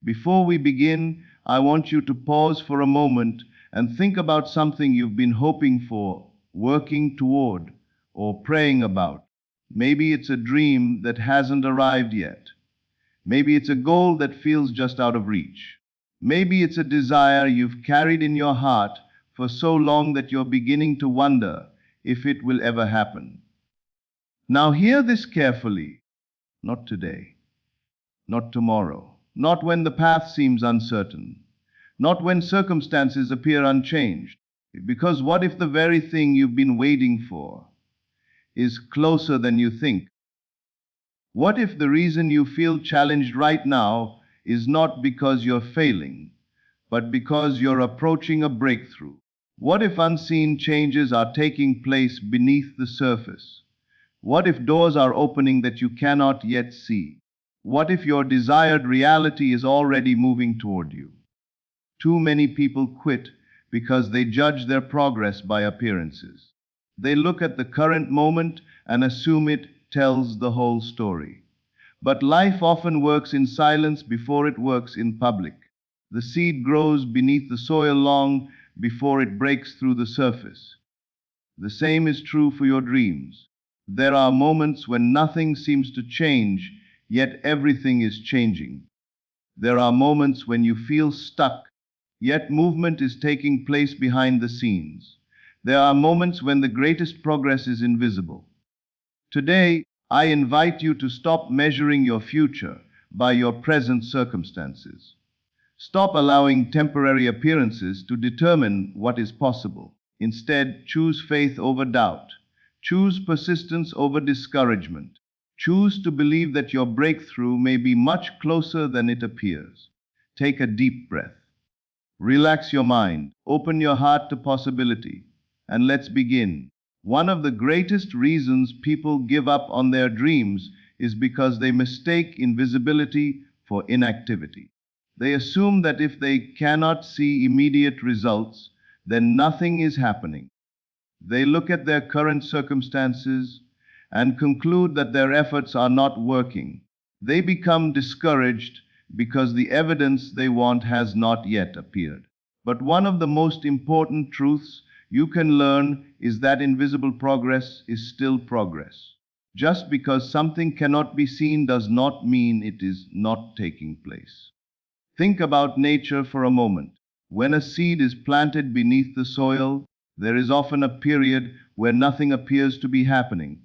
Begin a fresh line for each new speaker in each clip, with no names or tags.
Before we begin, I want you to pause for a moment and think about something you've been hoping for, working toward, or praying about. Maybe it's a dream that hasn't arrived yet. Maybe it's a goal that feels just out of reach. Maybe it's a desire you've carried in your heart for so long that you're beginning to wonder if it will ever happen. Now hear this carefully. Not today, not tomorrow, not when the path seems uncertain, not when circumstances appear unchanged. Because what if the very thing you've been waiting for is closer than you think? What if the reason you feel challenged right now is not because you're failing, but because you're approaching a breakthrough? What if unseen changes are taking place beneath the surface? What if doors are opening that you cannot yet see? What if your desired reality is already moving toward you? Too many people quit because they judge their progress by appearances. They look at the current moment and assume it tells the whole story. But life often works in silence before it works in public. The seed grows beneath the soil long before it breaks through the surface. The same is true for your dreams. There are moments when nothing seems to change, yet everything is changing. There are moments when you feel stuck, yet movement is taking place behind the scenes. There are moments when the greatest progress is invisible. Today, I invite you to stop measuring your future by your present circumstances. Stop allowing temporary appearances to determine what is possible. Instead, choose faith over doubt. Choose persistence over discouragement. Choose to believe that your breakthrough may be much closer than it appears. Take a deep breath. Relax your mind. Open your heart to possibility. And let's begin. One of the greatest reasons people give up on their dreams is because they mistake invisibility for inactivity. They assume that if they cannot see immediate results, then nothing is happening. They look at their current circumstances and conclude that their efforts are not working. They become discouraged because the evidence they want has not yet appeared. But one of the most important truths you can learn is that invisible progress is still progress. Just because something cannot be seen does not mean it is not taking place. Think about nature for a moment. When a seed is planted beneath the soil, there is often a period where nothing appears to be happening.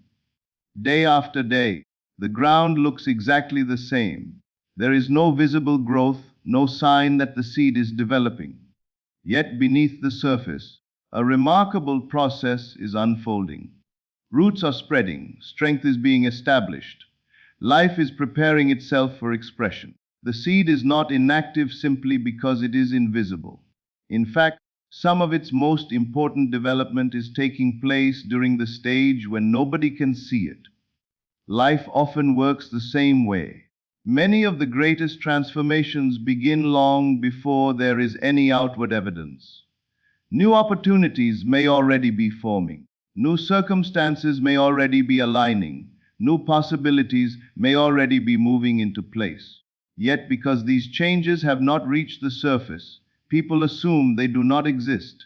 Day after day, the ground looks exactly the same. There is no visible growth, no sign that the seed is developing. Yet beneath the surface, a remarkable process is unfolding. Roots are spreading, strength is being established. Life is preparing itself for expression. The seed is not inactive simply because it is invisible. In fact, some of its most important development is taking place during the stage when nobody can see it. Life often works the same way. Many of the greatest transformations begin long before there is any outward evidence. New opportunities may already be forming. New circumstances may already be aligning. New possibilities may already be moving into place. Yet because these changes have not reached the surface, people assume they do not exist.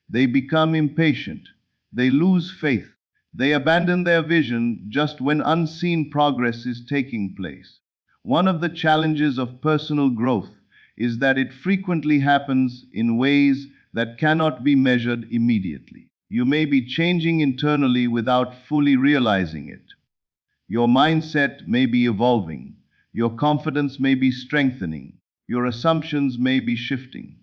They become impatient. They lose faith. They abandon their vision just when unseen progress is taking place. One of the challenges of personal growth is that it frequently happens in ways that cannot be measured immediately. You may be changing internally without fully realizing it. Your mindset may be evolving. Your confidence may be strengthening. Your assumptions may be shifting.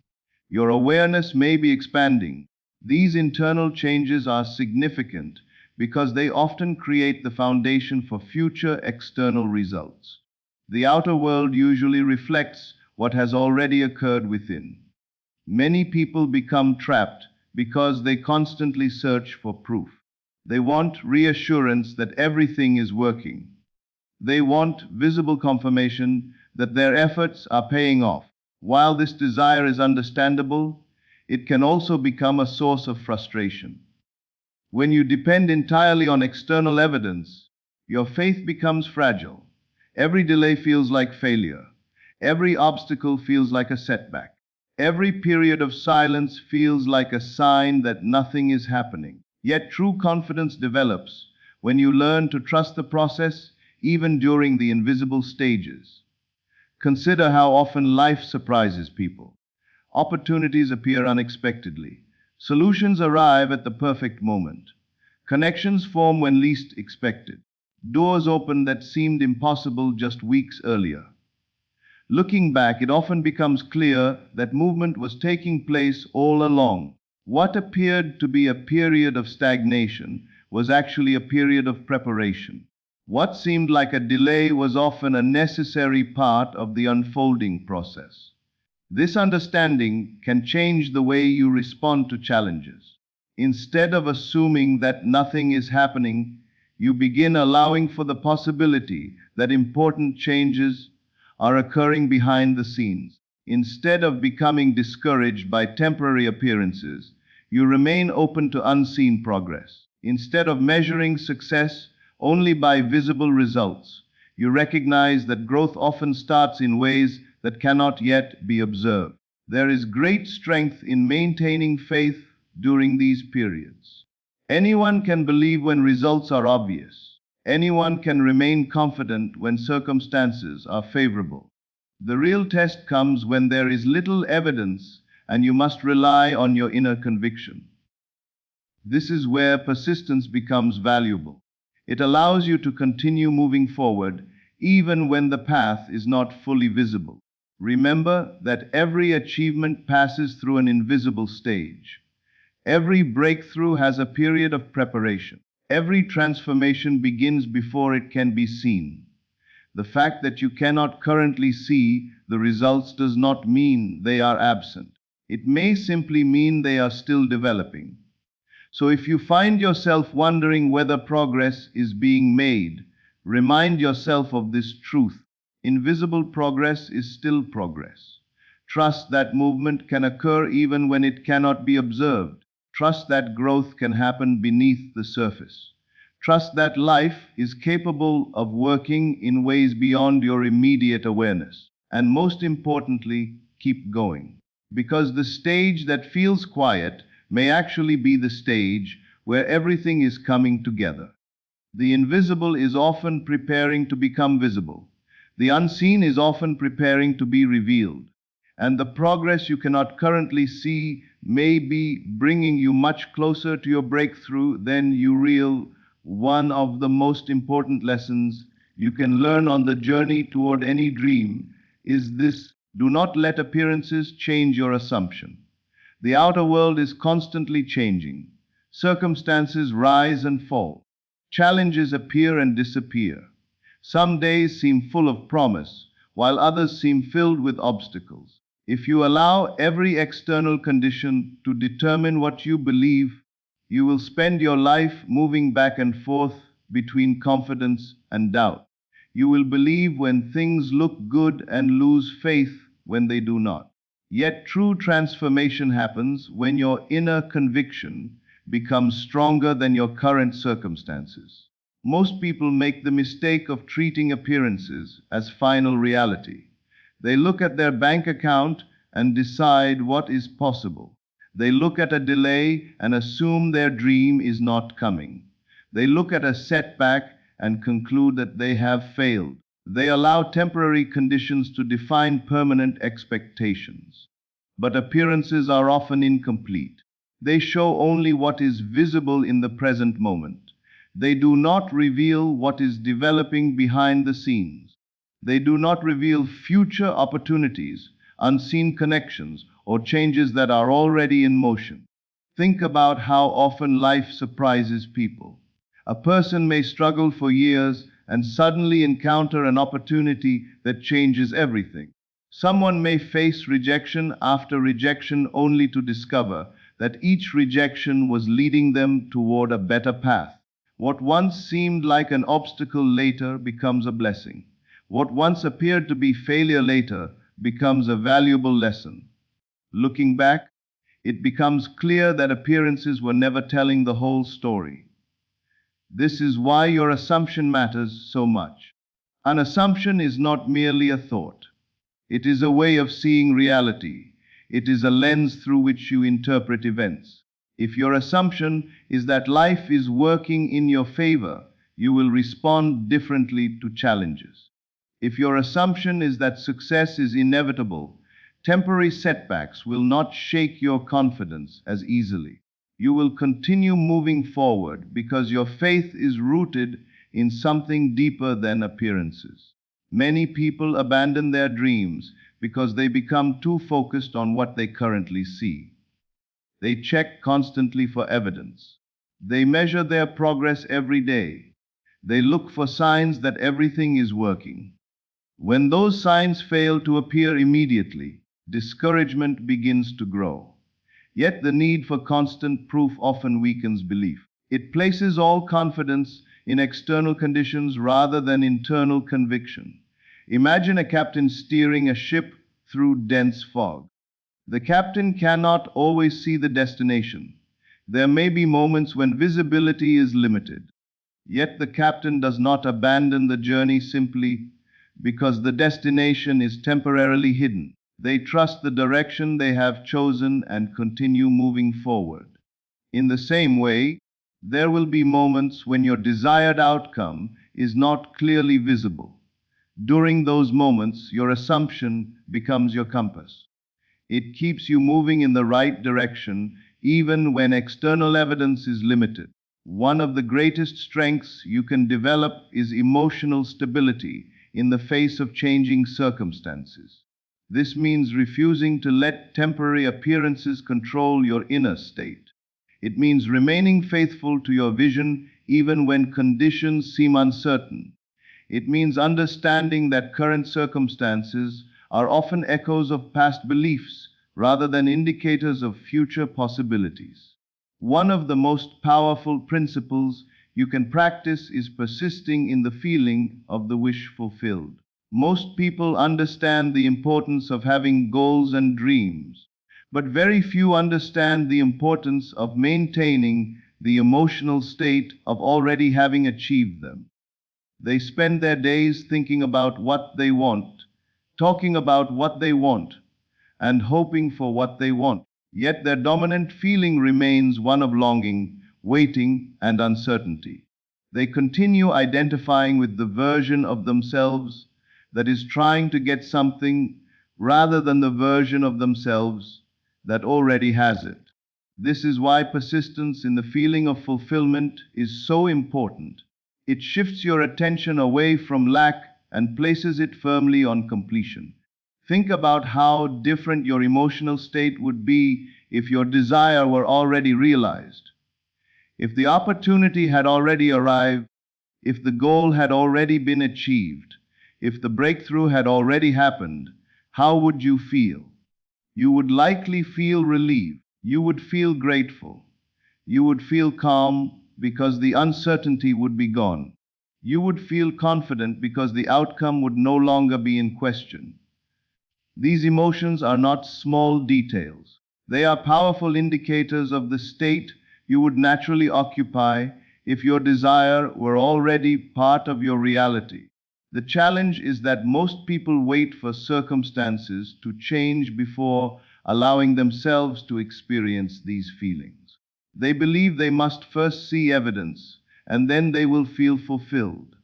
Your awareness may be expanding. These internal changes are significant because they often create the foundation for future external results. The outer world usually reflects what has already occurred within. Many people become trapped because they constantly search for proof. They want reassurance that everything is working. They want visible confirmation that their efforts are paying off. While this desire is understandable, it can also become a source of frustration. When you depend entirely on external evidence, your faith becomes fragile. Every delay feels like failure. Every obstacle feels like a setback. Every period of silence feels like a sign that nothing is happening. Yet true confidence develops when you learn to trust the process even during the invisible stages. Consider how often life surprises people. Opportunities appear unexpectedly. Solutions arrive at the perfect moment. Connections form when least expected. Doors open that seemed impossible just weeks earlier. Looking back, it often becomes clear that movement was taking place all along. What appeared to be a period of stagnation was actually a period of preparation. What seemed like a delay was often a necessary part of the unfolding process. This understanding can change the way you respond to challenges. Instead of assuming that nothing is happening, you begin allowing for the possibility that important changes are occurring behind the scenes. Instead of becoming discouraged by temporary appearances, you remain open to unseen progress. Instead of measuring success only by visible results, you recognize that growth often starts in ways that cannot yet be observed. There is great strength in maintaining faith during these periods. Anyone can believe when results are obvious. Anyone can remain confident when circumstances are favorable. The real test comes when there is little evidence and you must rely on your inner conviction. This is where persistence becomes valuable. It allows you to continue moving forward even when the path is not fully visible. Remember that every achievement passes through an invisible stage. Every breakthrough has a period of preparation. Every transformation begins before it can be seen. The fact that you cannot currently see the results does not mean they are absent. It may simply mean they are still developing. So if you find yourself wondering whether progress is being made, remind yourself of this truth. Invisible progress is still progress. Trust that movement can occur even when it cannot be observed. Trust that growth can happen beneath the surface. Trust that life is capable of working in ways beyond your immediate awareness. And most importantly, keep going. Because the stage that feels quiet may actually be the stage where everything is coming together. The invisible is often preparing to become visible. The unseen is often preparing to be revealed. And the progress you cannot currently see may be bringing you much closer to your breakthrough than you realize. One of the most important lessons you can learn on the journey toward any dream is this: do not let appearances change your assumption. The outer world is constantly changing. Circumstances rise and fall. Challenges appear and disappear. Some days seem full of promise, while others seem filled with obstacles. If you allow every external condition to determine what you believe, you will spend your life moving back and forth between confidence and doubt. You will believe when things look good and lose faith when they do not. Yet true transformation happens when your inner conviction becomes stronger than your current circumstances. Most people make the mistake of treating appearances as final reality. They look at their bank account and decide what is possible. They look at a delay and assume their dream is not coming. They look at a setback and conclude that they have failed. They allow temporary conditions to define permanent expectations. But appearances are often incomplete. They show only what is visible in the present moment. They do not reveal what is developing behind the scenes. They do not reveal future opportunities, unseen connections, or changes that are already in motion. Think about how often life surprises people. A person may struggle for years and suddenly encounter an opportunity that changes everything. Someone may face rejection after rejection only to discover that each rejection was leading them toward a better path. What once seemed like an obstacle later becomes a blessing. What once appeared to be failure later becomes a valuable lesson. Looking back, it becomes clear that appearances were never telling the whole story. This is why your assumption matters so much. An assumption is not merely a thought. It is a way of seeing reality. It is a lens through which you interpret events. If your assumption is that life is working in your favor, you will respond differently to challenges. If your assumption is that success is inevitable, temporary setbacks will not shake your confidence as easily. You will continue moving forward because your faith is rooted in something deeper than appearances. Many people abandon their dreams because they become too focused on what they currently see. They check constantly for evidence. They measure their progress every day. They look for signs that everything is working. When those signs fail to appear immediately, discouragement begins to grow. Yet the need for constant proof often weakens belief. It places all confidence in external conditions rather than internal conviction. Imagine a captain steering a ship through dense fog. The captain cannot always see the destination. There may be moments when visibility is limited. Yet the captain does not abandon the journey simply because the destination is temporarily hidden. They trust the direction they have chosen and continue moving forward. In the same way, there will be moments when your desired outcome is not clearly visible. During those moments, your assumption becomes your compass. It keeps you moving in the right direction even when external evidence is limited. One of the greatest strengths you can develop is emotional stability in the face of changing circumstances. This means refusing to let temporary appearances control your inner state. It means remaining faithful to your vision even when conditions seem uncertain. It means understanding that current circumstances are often echoes of past beliefs rather than indicators of future possibilities. One of the most powerful principles you can practice is persisting in the feeling of the wish fulfilled. Most people understand the importance of having goals and dreams, but very few understand the importance of maintaining the emotional state of already having achieved them. They spend their days thinking about what they want, talking about what they want, and hoping for what they want. Yet their dominant feeling remains one of longing, waiting, and uncertainty. They continue identifying with the version of themselves that is trying to get something rather than the version of themselves that already has it. This is why persistence in the feeling of fulfillment is so important. It shifts your attention away from lack and places it firmly on completion. Think about how different your emotional state would be if your desire were already realized. If the opportunity had already arrived, if the goal had already been achieved, if the breakthrough had already happened, how would you feel? You would likely feel relieved. You would feel grateful. You would feel calm because the uncertainty would be gone. You would feel confident because the outcome would no longer be in question. These emotions are not small details. They are powerful indicators of the state you would naturally occupy if your desire were already part of your reality. The challenge is that most people wait for circumstances to change before allowing themselves to experience these feelings. They believe they must first see evidence, and then they will feel fulfilled.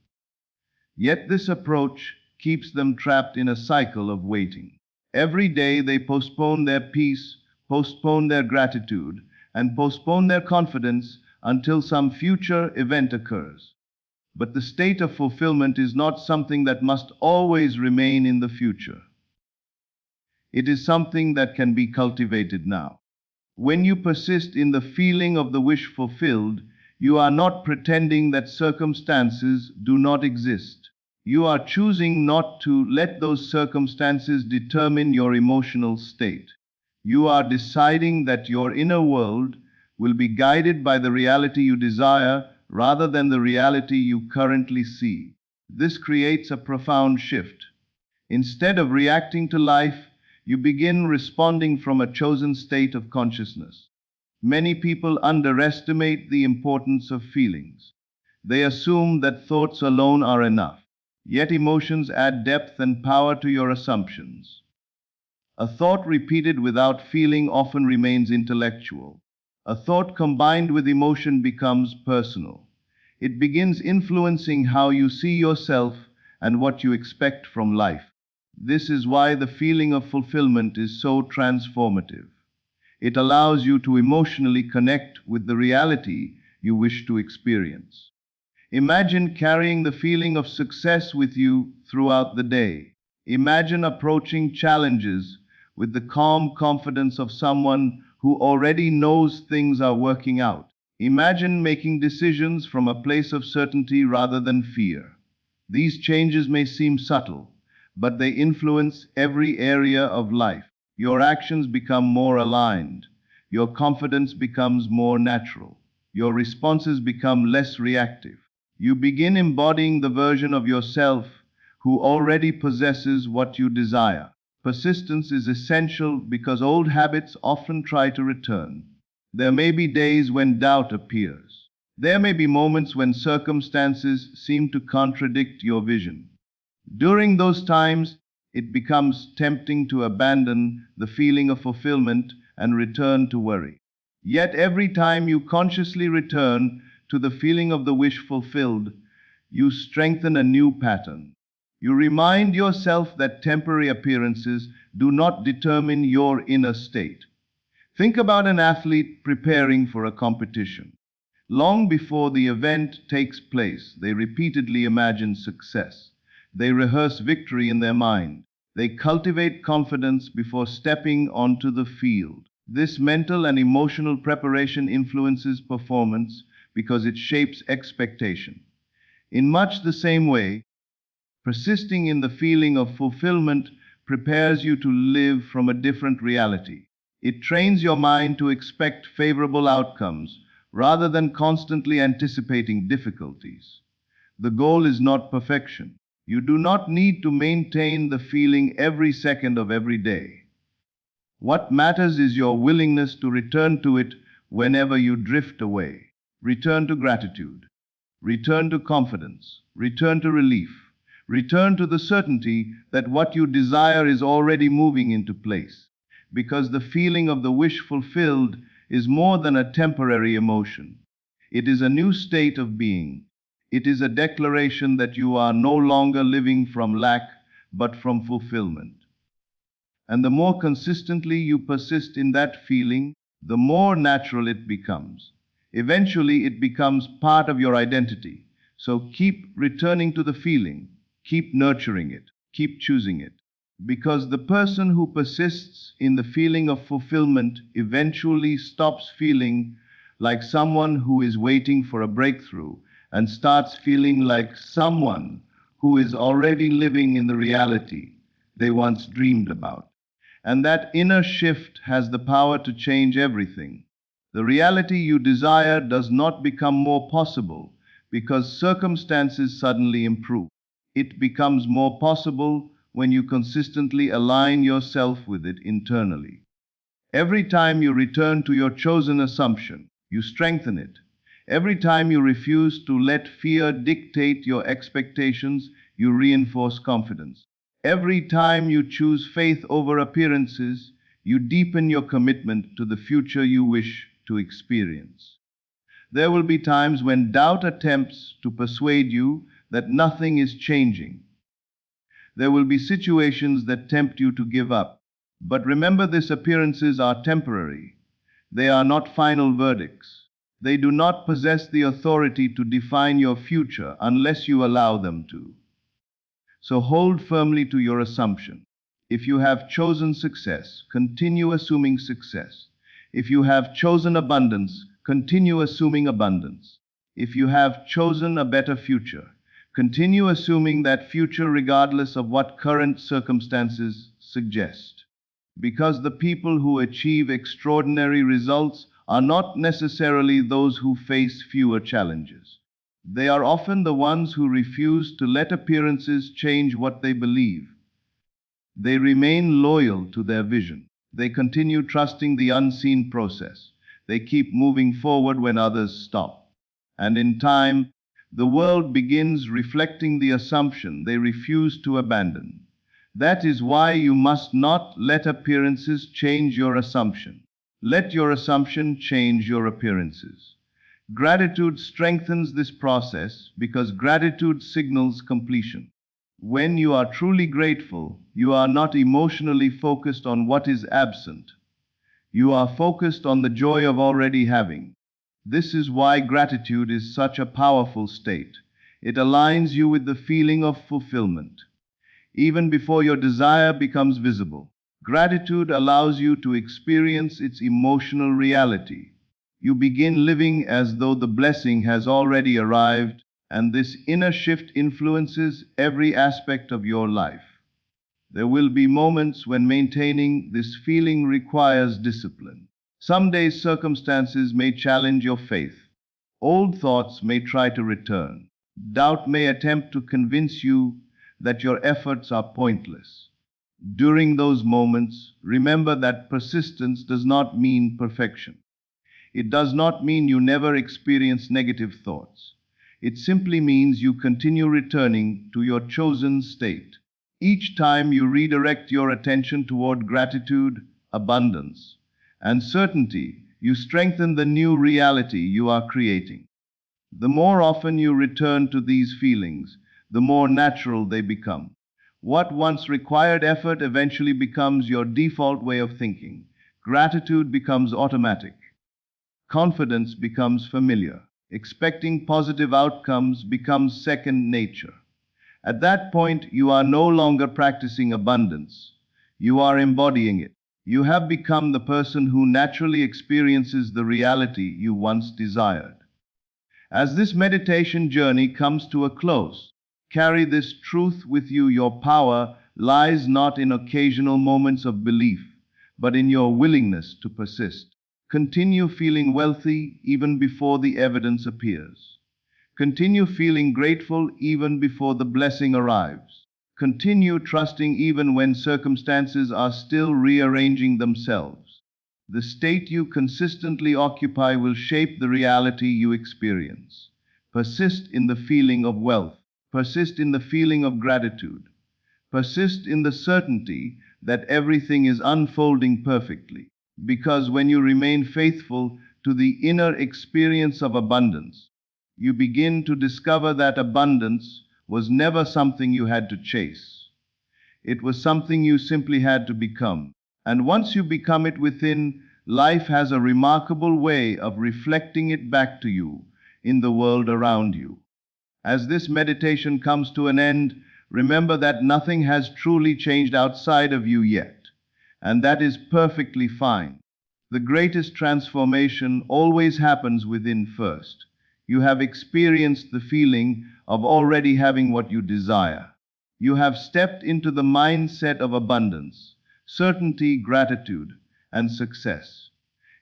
Yet this approach keeps them trapped in a cycle of waiting. Every day they postpone their peace, postpone their gratitude, and postpone their confidence until some future event occurs. But the state of fulfillment is not something that must always remain in the future. It is something that can be cultivated now. When you persist in the feeling of the wish fulfilled, you are not pretending that circumstances do not exist. You are choosing not to let those circumstances determine your emotional state. You are deciding that your inner world will be guided by the reality you desire rather than the reality you currently see. This creates a profound shift. Instead of reacting to life, you begin responding from a chosen state of consciousness. Many people underestimate the importance of feelings. They assume that thoughts alone are enough. Yet emotions add depth and power to your assumptions. A thought repeated without feeling often remains intellectual. A thought combined with emotion becomes personal. It begins influencing how you see yourself and what you expect from life. This is why the feeling of fulfillment is so transformative. It allows you to emotionally connect with the reality you wish to experience. Imagine carrying the feeling of success with you throughout the day. Imagine approaching challenges with the calm confidence of someone who already knows things are working out. Imagine making decisions from a place of certainty rather than fear. These changes may seem subtle, but they influence every area of life. Your actions become more aligned. Your confidence becomes more natural. Your responses become less reactive. You begin embodying the version of yourself who already possesses what you desire. Persistence is essential because old habits often try to return. There may be days when doubt appears. There may be moments when circumstances seem to contradict your vision. During those times, it becomes tempting to abandon the feeling of fulfillment and return to worry. Yet every time you consciously return to the feeling of the wish fulfilled, you strengthen a new pattern. You remind yourself that temporary appearances do not determine your inner state. Think about an athlete preparing for a competition. Long before the event takes place, they repeatedly imagine success. They rehearse victory in their mind. They cultivate confidence before stepping onto the field. This mental and emotional preparation influences performance because it shapes expectation. In much the same way, persisting in the feeling of fulfillment prepares you to live from a different reality. It trains your mind to expect favorable outcomes rather than constantly anticipating difficulties. The goal is not perfection. You do not need to maintain the feeling every second of every day. What matters is your willingness to return to it whenever you drift away. Return to gratitude. Return to confidence. Return to relief. Return to the certainty that what you desire is already moving into place. Because the feeling of the wish fulfilled is more than a temporary emotion. It is a new state of being. It is a declaration that you are no longer living from lack, but from fulfillment. And the more consistently you persist in that feeling, the more natural it becomes. Eventually, it becomes part of your identity. So keep returning to the feeling, keep nurturing it, keep choosing it. Because the person who persists in the feeling of fulfillment eventually stops feeling like someone who is waiting for a breakthrough and starts feeling like someone who is already living in the reality they once dreamed about. And that inner shift has the power to change everything. The reality you desire does not become more possible because circumstances suddenly improve. It becomes more possible when you consistently align yourself with it internally. Every time you return to your chosen assumption, you strengthen it. Every time you refuse to let fear dictate your expectations, you reinforce confidence. Every time you choose faith over appearances, you deepen your commitment to the future you wish to experience. There will be times when doubt attempts to persuade you that nothing is changing. There will be situations that tempt you to give up. But remember, these appearances are temporary. They are not final verdicts. They do not possess the authority to define your future unless you allow them to. So hold firmly to your assumption. If you have chosen success, continue assuming success. If you have chosen abundance, continue assuming abundance. If you have chosen a better future, continue assuming that future regardless of what current circumstances suggest. Because the people who achieve extraordinary results are not necessarily those who face fewer challenges. They are often the ones who refuse to let appearances change what they believe. They remain loyal to their vision. They continue trusting the unseen process. They keep moving forward when others stop. And in time, the world begins reflecting the assumption they refuse to abandon. That is why you must not let appearances change your assumption. Let your assumption change your appearances. Gratitude strengthens this process because gratitude signals completion. When you are truly grateful, you are not emotionally focused on what is absent. You are focused on the joy of already having. This is why gratitude is such a powerful state. It aligns you with the feeling of fulfillment. Even before your desire becomes visible, gratitude allows you to experience its emotional reality. You begin living as though the blessing has already arrived, and this inner shift influences every aspect of your life. There will be moments when maintaining this feeling requires discipline. Some days circumstances may challenge your faith. Old thoughts may try to return. Doubt may attempt to convince you that your efforts are pointless. During those moments, remember that persistence does not mean perfection. It does not mean you never experience negative thoughts. It simply means you continue returning to your chosen state. Each time you redirect your attention toward gratitude, abundance, and certainty, you strengthen the new reality you are creating. The more often you return to these feelings, the more natural they become. What once required effort eventually becomes your default way of thinking. Gratitude becomes automatic. Confidence becomes familiar. Expecting positive outcomes becomes second nature. At that point, you are no longer practicing abundance. You are embodying it. You have become the person who naturally experiences the reality you once desired. As this meditation journey comes to a close, carry this truth with you. Your power lies not in occasional moments of belief, but in your willingness to persist. Continue feeling wealthy even before the evidence appears. Continue feeling grateful even before the blessing arrives. Continue trusting even when circumstances are still rearranging themselves. The state you consistently occupy will shape the reality you experience. Persist in the feeling of wealth. Persist in the feeling of gratitude. Persist in the certainty that everything is unfolding perfectly. Because when you remain faithful to the inner experience of abundance, you begin to discover that abundance was never something you had to chase. It was something you simply had to become. And once you become it within, life has a remarkable way of reflecting it back to you in the world around you. As this meditation comes to an end, remember that nothing has truly changed outside of you yet, and that is perfectly fine. The greatest transformation always happens within first. You have experienced the feeling of already having what you desire. You have stepped into the mindset of abundance, certainty, gratitude, and success.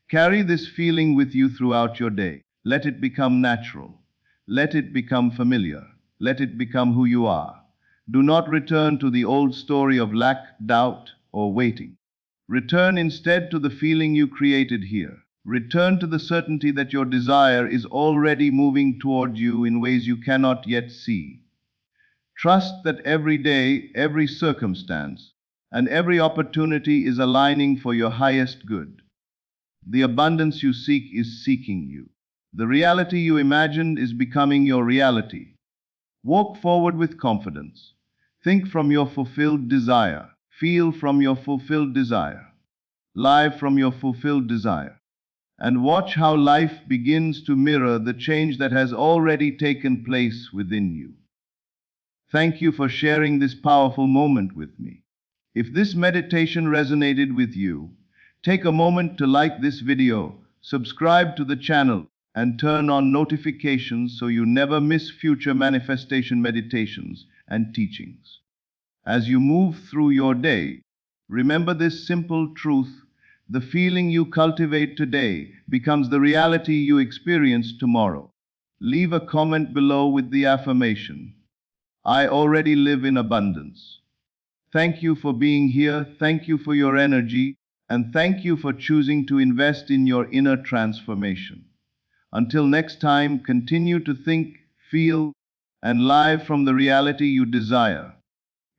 Carry this feeling with you throughout your day. Let it become natural. Let it become familiar. Let it become who you are. Do not return to the old story of lack, doubt, or waiting. Return instead to the feeling you created here. Return to the certainty that your desire is already moving toward you in ways you cannot yet see. Trust that every day, every circumstance, and every opportunity is aligning for your highest good. The abundance you seek is seeking you. The reality you imagined is becoming your reality. Walk forward with confidence. Think from your fulfilled desire. Feel from your fulfilled desire. Live from your fulfilled desire. And watch how life begins to mirror the change that has already taken place within you. Thank you for sharing this powerful moment with me. If this meditation resonated with you, take a moment to like this video, subscribe to the channel, and turn on notifications so you never miss future manifestation meditations and teachings. As you move through your day, remember this simple truth: the feeling you cultivate today becomes the reality you experience tomorrow. Leave a comment below with the affirmation, "I already live in abundance." Thank you for being here, thank you for your energy, and thank you for choosing to invest in your inner transformation. Until next time, continue to think, feel, and live from the reality you desire.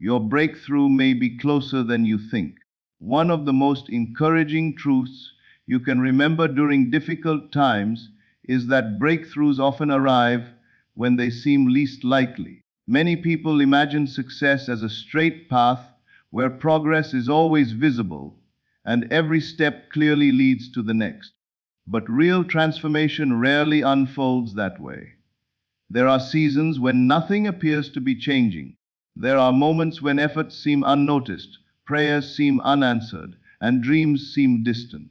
Your breakthrough may be closer than you think. One of the most encouraging truths you can remember during difficult times is that breakthroughs often arrive when they seem least likely. Many people imagine success as a straight path where progress is always visible and every step clearly leads to the next. But real transformation rarely unfolds that way. There are seasons when nothing appears to be changing. There are moments when efforts seem unnoticed, prayers seem unanswered, and dreams seem distant.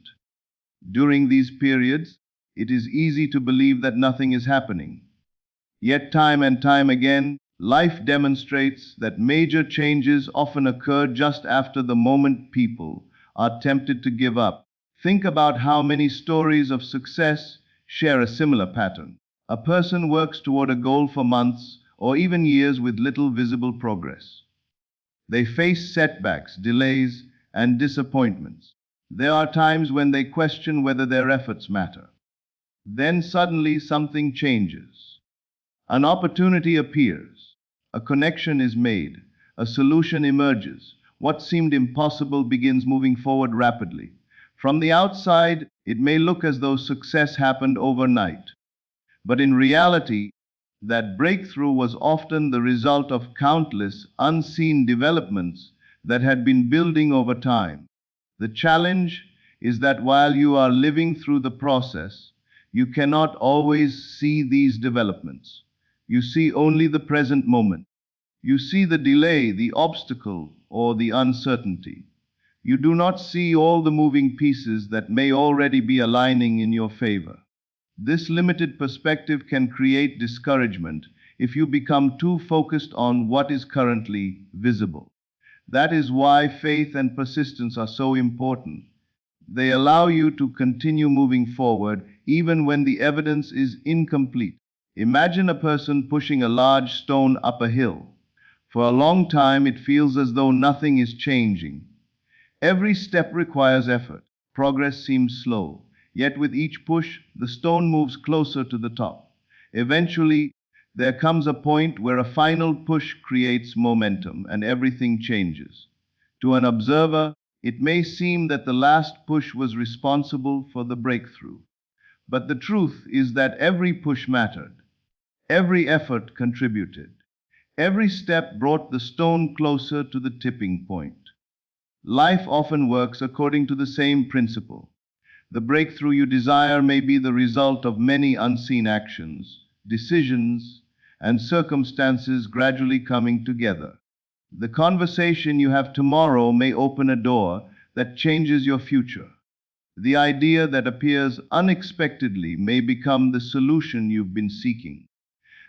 During these periods, it is easy to believe that nothing is happening. Yet, time and time again, life demonstrates that major changes often occur just after the moment people are tempted to give up. Think about how many stories of success share a similar pattern. A person works toward a goal for months or even years with little visible progress. They face setbacks, delays, and disappointments. There are times when they question whether their efforts matter. Then suddenly something changes. An opportunity appears. A connection is made. A solution emerges. What seemed impossible begins moving forward rapidly. From the outside, it may look as though success happened overnight. But in reality, that breakthrough was often the result of countless unseen developments that had been building over time. The challenge is that while you are living through the process, you cannot always see these developments. You see only the present moment. You see the delay, the obstacle, or the uncertainty. You do not see all the moving pieces that may already be aligning in your favor. This limited perspective can create discouragement if you become too focused on what is currently visible. That is why faith and persistence are so important. They allow you to continue moving forward even when the evidence is incomplete. Imagine a person pushing a large stone up a hill. For a long time, it feels as though nothing is changing. Every step requires effort. Progress seems slow. Yet with each push, the stone moves closer to the top. Eventually, there comes a point where a final push creates momentum and everything changes. To an observer, it may seem that the last push was responsible for the breakthrough. But the truth is that every push mattered. Every effort contributed. Every step brought the stone closer to the tipping point. Life often works according to the same principle. The breakthrough you desire may be the result of many unseen actions, decisions, and circumstances gradually coming together. The conversation you have tomorrow may open a door that changes your future. The idea that appears unexpectedly may become the solution you've been seeking.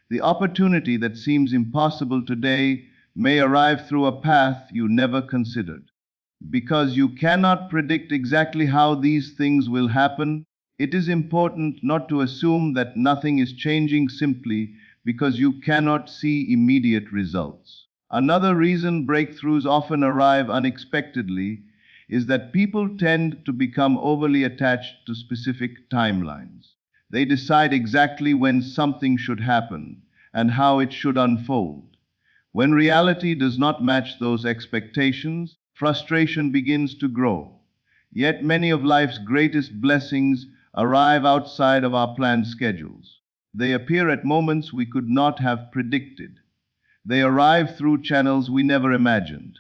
The opportunity that seems impossible today may arrive through a path you never considered. Because you cannot predict exactly how these things will happen, it is important not to assume that nothing is changing simply because you cannot see immediate results. Another reason breakthroughs often arrive unexpectedly is that people tend to become overly attached to specific timelines. They decide exactly when something should happen and how it should unfold. When reality does not match those expectations, frustration begins to grow. Yet many of life's greatest blessings arrive outside of our planned schedules. They appear at moments we could not have predicted. They arrive through channels we never imagined.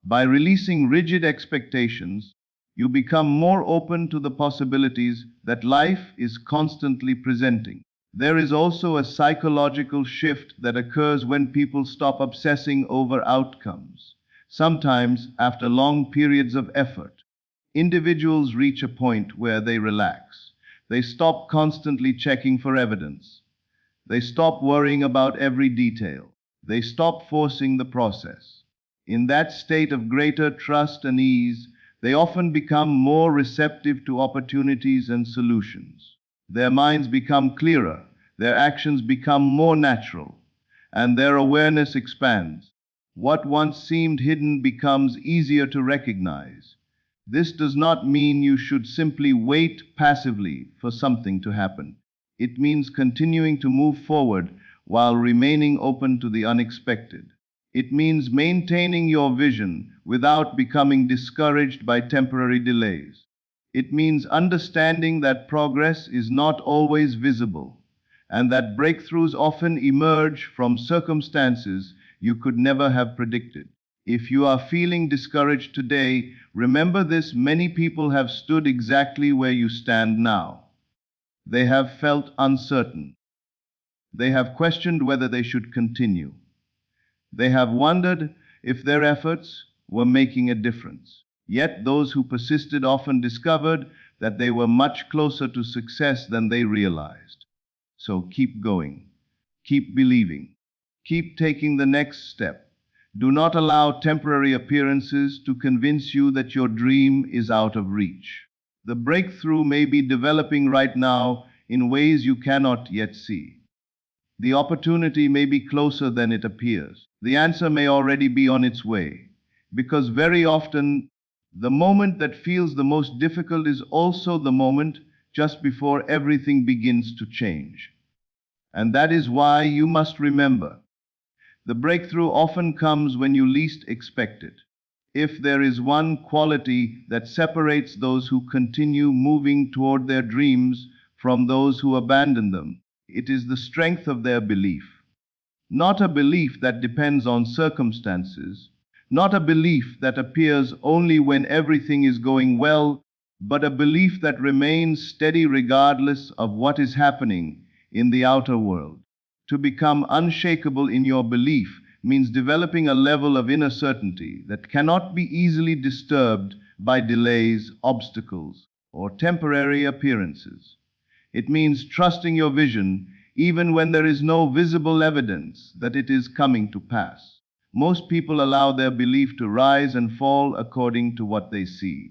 By releasing rigid expectations, you become more open to the possibilities that life is constantly presenting. There is also a psychological shift that occurs when people stop obsessing over outcomes. Sometimes, after long periods of effort, individuals reach a point where they relax. They stop constantly checking for evidence. They stop worrying about every detail. They stop forcing the process. In that state of greater trust and ease, they often become more receptive to opportunities and solutions. Their minds become clearer, their actions become more natural, and their awareness expands. What once seemed hidden becomes easier to recognize. This does not mean you should simply wait passively for something to happen. It means continuing to move forward while remaining open to the unexpected. It means maintaining your vision without becoming discouraged by temporary delays. It means understanding that progress is not always visible and that breakthroughs often emerge from circumstances you could never have predicted. If you are feeling discouraged today, remember this: many people have stood exactly where you stand now. They have felt uncertain. They have questioned whether they should continue. They have wondered if their efforts were making a difference. Yet those who persisted often discovered that they were much closer to success than they realized. So keep going, keep believing, keep taking the next step. Do not allow temporary appearances to convince you that your dream is out of reach. The breakthrough may be developing right now in ways you cannot yet see. The opportunity may be closer than it appears. The answer may already be on its way. Because very often, the moment that feels the most difficult is also the moment just before everything begins to change. And that is why you must remember: the breakthrough often comes when you least expect it. If there is one quality that separates those who continue moving toward their dreams from those who abandon them, it is the strength of their belief. Not a belief that depends on circumstances, not a belief that appears only when everything is going well, but a belief that remains steady regardless of what is happening in the outer world. To become unshakable in your belief means developing a level of inner certainty that cannot be easily disturbed by delays, obstacles, or temporary appearances. It means trusting your vision even when there is no visible evidence that it is coming to pass. Most people allow their belief to rise and fall according to what they see.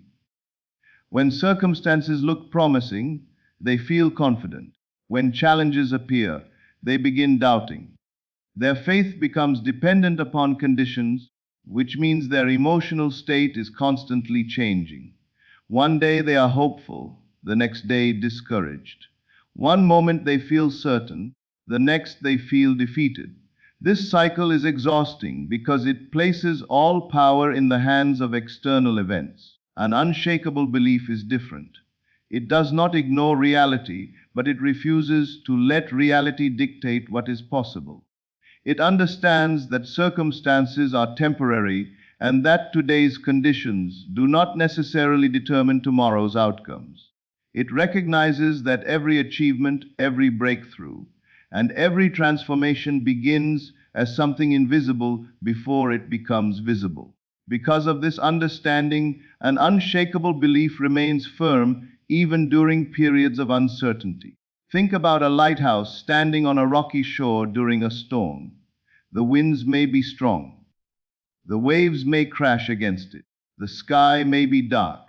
When circumstances look promising, they feel confident. When challenges appear, they begin doubting. Their faith becomes dependent upon conditions, which means their emotional state is constantly changing. One day they are hopeful, the next day discouraged. One moment they feel certain, the next they feel defeated. This cycle is exhausting because it places all power in the hands of external events. An unshakable belief is different. It does not ignore reality, but it refuses to let reality dictate what is possible. It understands that circumstances are temporary and that today's conditions do not necessarily determine tomorrow's outcomes. It recognizes that every achievement, every breakthrough, and every transformation begins as something invisible before it becomes visible. Because of this understanding, an unshakable belief remains firm even during periods of uncertainty. Think about a lighthouse standing on a rocky shore during a storm. The winds may be strong. The waves may crash against it. The sky may be dark.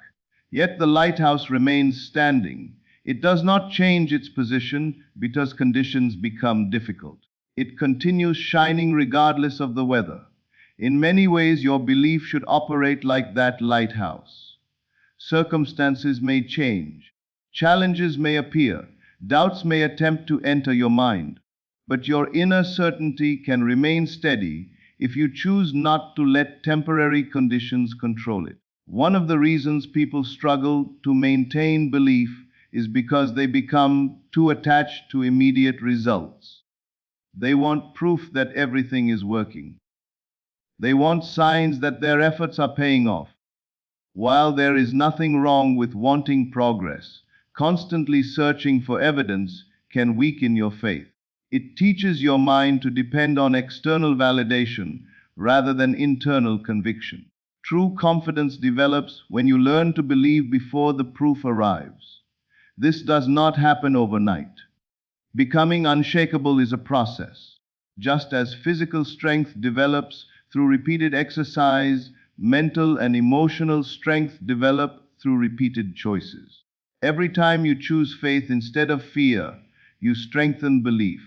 Yet the lighthouse remains standing. It does not change its position because conditions become difficult. It continues shining regardless of the weather. In many ways, your belief should operate like that lighthouse. Circumstances may change. Challenges may appear. Doubts may attempt to enter your mind. But your inner certainty can remain steady if you choose not to let temporary conditions control it. One of the reasons people struggle to maintain belief is because they become too attached to immediate results. They want proof that everything is working. They want signs that their efforts are paying off. While there is nothing wrong with wanting progress, constantly searching for evidence can weaken your faith. It teaches your mind to depend on external validation rather than internal conviction. True confidence develops when you learn to believe before the proof arrives. This does not happen overnight. Becoming unshakable is a process. Just as physical strength develops through repeated exercise, mental and emotional strength develop through repeated choices. Every time you choose faith instead of fear, you strengthen belief.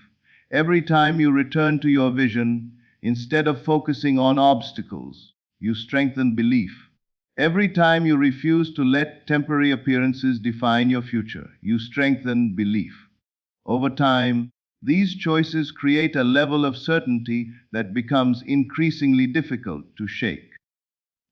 Every time you return to your vision, instead of focusing on obstacles, you strengthen belief. Every time you refuse to let temporary appearances define your future, you strengthen belief. Over time, These choices create a level of certainty that becomes increasingly difficult to shake.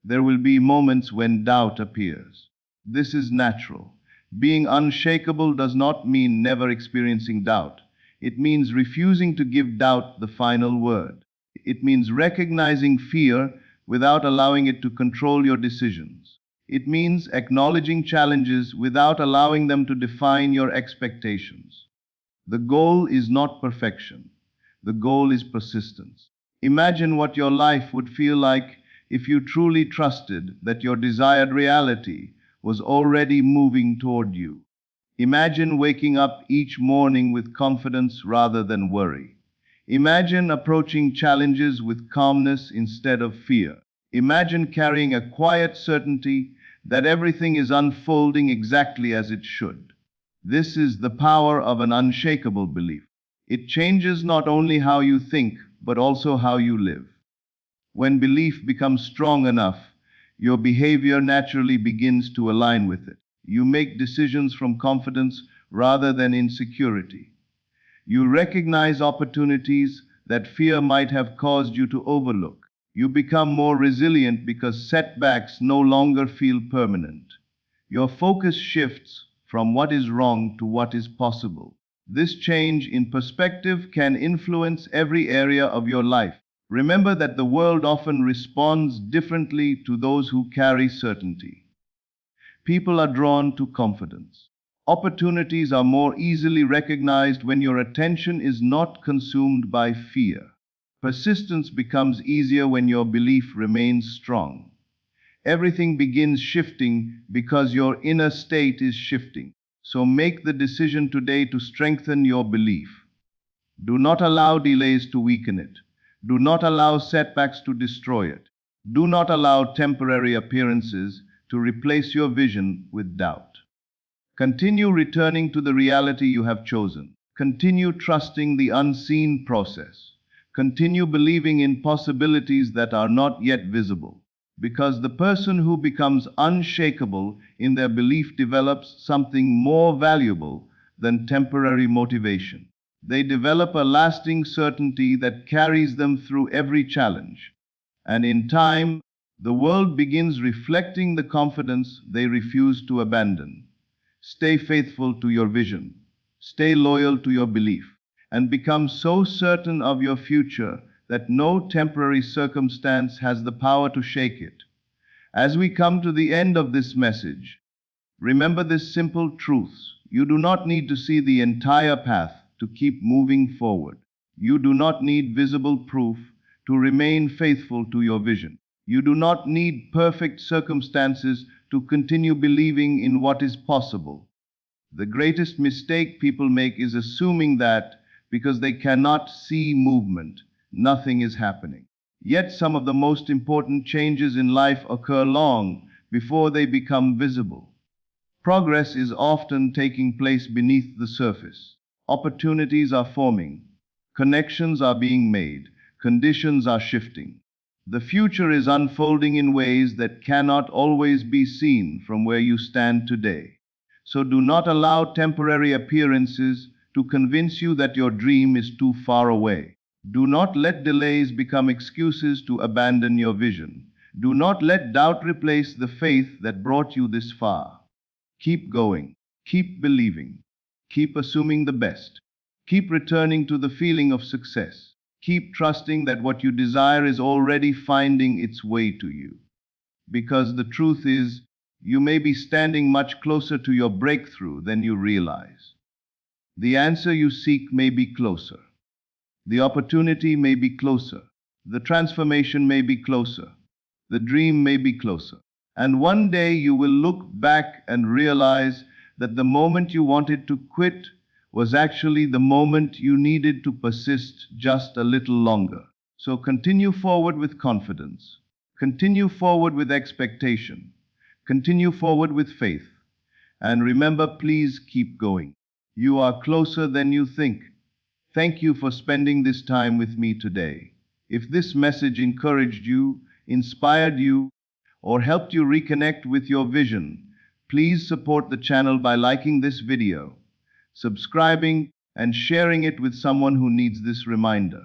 There will be moments when doubt appears. This is natural. Being unshakable does not mean never experiencing doubt. It means refusing to give doubt the final word. It means recognizing fear without allowing it to control your decisions. It means acknowledging challenges without allowing them to define your expectations. The goal is not perfection. The goal is persistence. Imagine what your life would feel like if you truly trusted that your desired reality was already moving toward you. Imagine waking up each morning with confidence rather than worry. Imagine approaching challenges with calmness instead of fear. Imagine carrying a quiet certainty that everything is unfolding exactly as it should. This is the power of an unshakable belief. It changes not only how you think, but also how you live. When belief becomes strong enough, your behavior naturally begins to align with it. You make decisions from confidence rather than insecurity. You recognize opportunities that fear might have caused you to overlook. You become more resilient because setbacks no longer feel permanent. Your focus shifts from what is wrong to what is possible. This change in perspective can influence every area of your life. Remember that the world often responds differently to those who carry certainty. People are drawn to confidence. Opportunities are more easily recognized when your attention is not consumed by fear. Persistence becomes easier when your belief remains strong. Everything begins shifting because your inner state is shifting. So make the decision today to strengthen your belief. Do not allow delays to weaken it. Do not allow setbacks to destroy it. Do not allow temporary appearances to replace your vision with doubt. Continue returning to the reality you have chosen. Continue trusting the unseen process. Continue believing in possibilities that are not yet visible. Because the person who becomes unshakable in their belief develops something more valuable than temporary motivation. They develop a lasting certainty that carries them through every challenge. And in time, the world begins reflecting the confidence they refuse to abandon. Stay faithful to your vision. Stay loyal to your belief. And become so certain of your future that no temporary circumstance has the power to shake it. As we come to the end of this message, remember this simple truth. You do not need to see the entire path to keep moving forward. You do not need visible proof to remain faithful to your vision. You do not need perfect circumstances to continue believing in what is possible. The greatest mistake people make is assuming that because they cannot see movement, nothing is happening. Yet some of the most important changes in life occur long before they become visible. Progress is often taking place beneath the surface. Opportunities are forming. Connections are being made. Conditions are shifting. The future is unfolding in ways that cannot always be seen from where you stand today. So do not allow temporary appearances to convince you that your dream is too far away. Do not let delays become excuses to abandon your vision. Do not let doubt replace the faith that brought you this far. Keep going. Keep believing. Keep assuming the best. Keep returning to the feeling of success. Keep trusting that what you desire is already finding its way to you. Because the truth is, you may be standing much closer to your breakthrough than you realize. The answer you seek may be closer. The opportunity may be closer. The transformation may be closer. The dream may be closer. And one day you will look back and realize that the moment you wanted to quit was actually the moment you needed to persist just a little longer. So continue forward with confidence. Continue forward with expectation. Continue forward with faith. And remember, please keep going. You are closer than you think. Thank you for spending this time with me today. If this message encouraged you, inspired you, or helped you reconnect with your vision, please support the channel by liking this video, subscribing, and sharing it with someone who needs this reminder.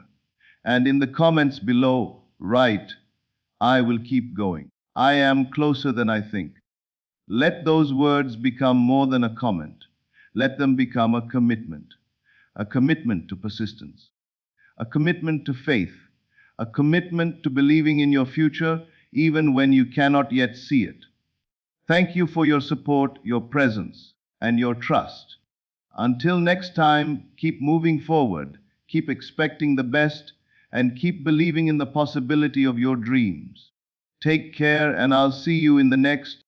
And in the comments below, write, "I will keep going. I am closer than I think." Let those words become more than a comment. Let them become a commitment to persistence, a commitment to faith, a commitment to believing in your future even when you cannot yet see it. Thank you for your support, your presence, and your trust. Until next time, keep moving forward, keep expecting the best, and keep believing in the possibility of your dreams. Take care, and I'll see you in the next